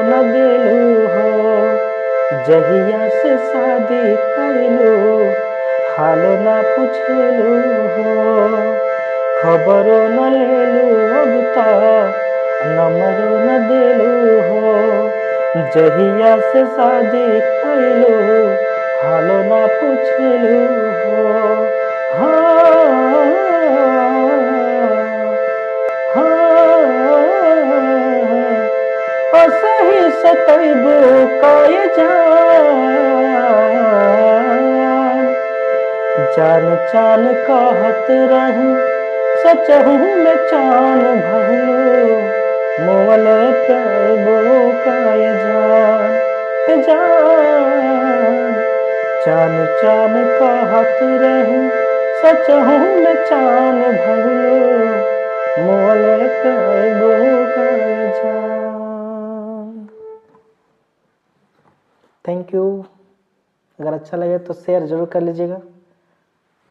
न दिलू हो, जहिया से शादी कैलू हाल ना पूछलू हो, खबरो न लेलू अब तक नंबरो न दिलू हो, जहिया से शादी कैलू हालो ना पूछलू हो। हाँ, सही सतैबो काय जान चान कहत रही सचहू में चान भइलो, मोल पैबो काय जान चान चान कहत रही सचहू में चान भइलो, मोल पैबो काय जान। Thank you. अगर अच्छा लगे तो शेयर जरूर कर लीजिएगा।